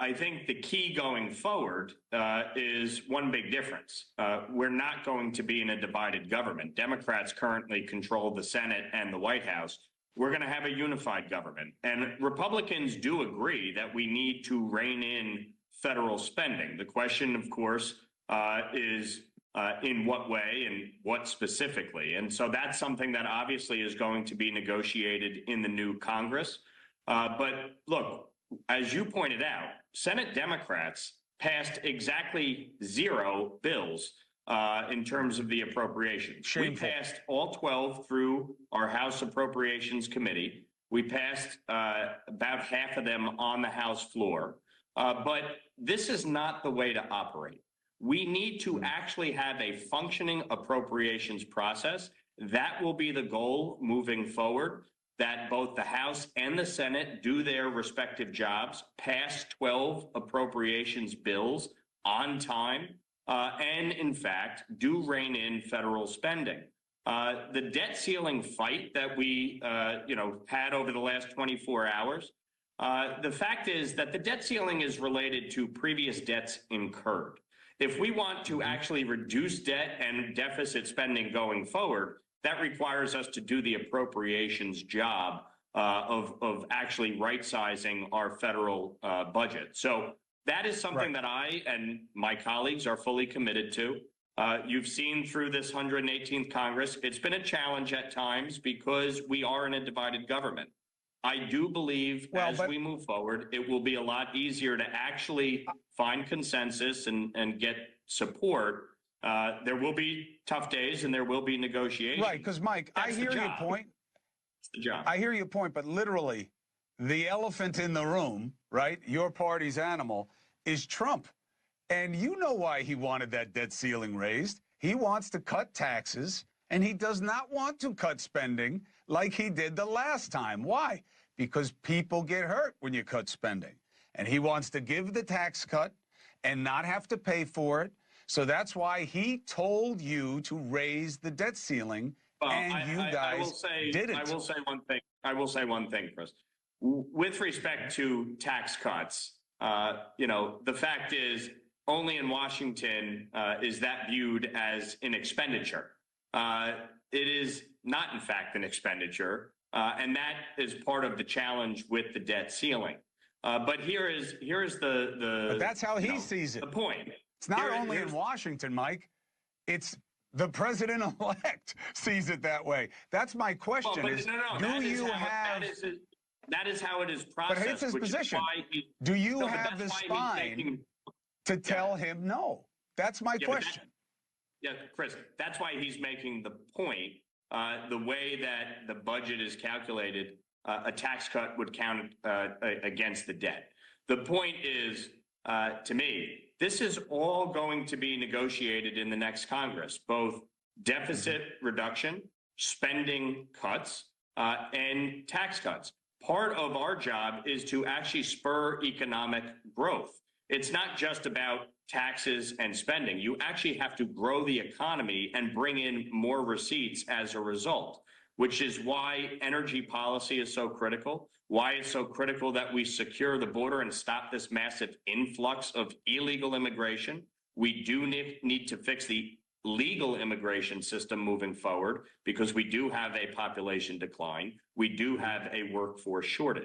I think the key going forward is one big difference. We're not going to be in a divided government. Democrats currently control the Senate and the White House. We're going to have a unified government. And Republicans do agree that we need to rein in federal spending. The question, of course, is in what way and what specifically. And so that's something that obviously is going to be negotiated in the new Congress. But look, as you pointed out, Senate Democrats passed exactly 0 bills in terms of the appropriations. Shameful. We passed all 12 through our House Appropriations Committee. We passed about half of them on the House floor. But this is not the way to operate. We need to actually have a functioning appropriations process. That will be the goal moving forward, that both the House and the Senate do their respective jobs, pass 12 appropriations bills on time, and in fact, do rein in federal spending. The debt ceiling fight that we had over the last 24 hours, the fact is that the debt ceiling is related to previous debts incurred. If we want to actually reduce debt and deficit spending going forward, that requires us to do the appropriations job of actually right-sizing our federal budget. So that is something that I and my colleagues are fully committed to. You've seen through this 118th Congress, it's been a challenge at times because we are in a divided government. I do believe as we move forward, it will be a lot easier to actually find consensus and get support. There will be tough days and there will be negotiations. Right, because Mike, I hear your point. It's the job. I hear your point, but literally, the elephant in the room, right, your party's animal, is Trump. And you know why he wanted that debt ceiling raised. He wants to cut taxes, and he does not want to cut spending like he did the last time. Why? Because people get hurt when you cut spending. And he wants to give the tax cut and not have to pay for it. So that's why he told you to raise the debt ceiling, and you guys didn't. I will say one thing. I will say one thing, Chris. With respect to tax cuts, the fact is only in Washington is that viewed as an expenditure. It is not, in fact, an expenditure, and that is part of the challenge with the debt ceiling. But here is the. But that's how he sees it. The point. It's not only in Washington, Mike. It's the president-elect sees it that way. That's my question. That is how it is processed. But it's his position. Do you have the spine to tell him no? That's my question. Chris, that's why he's making the point. The way that the budget is calculated, a tax cut would count against the debt. The point is, to me, this is all going to be negotiated in the next Congress, both deficit reduction, spending cuts, and tax cuts. Part of our job is to actually spur economic growth. It's not just about taxes and spending. You actually have to grow the economy and bring in more receipts as a result, which is why energy policy is so critical, why it's so critical that we secure the border and stop this massive influx of illegal immigration. We do need to fix the legal immigration system moving forward because we do have a population decline. We do have a workforce shortage.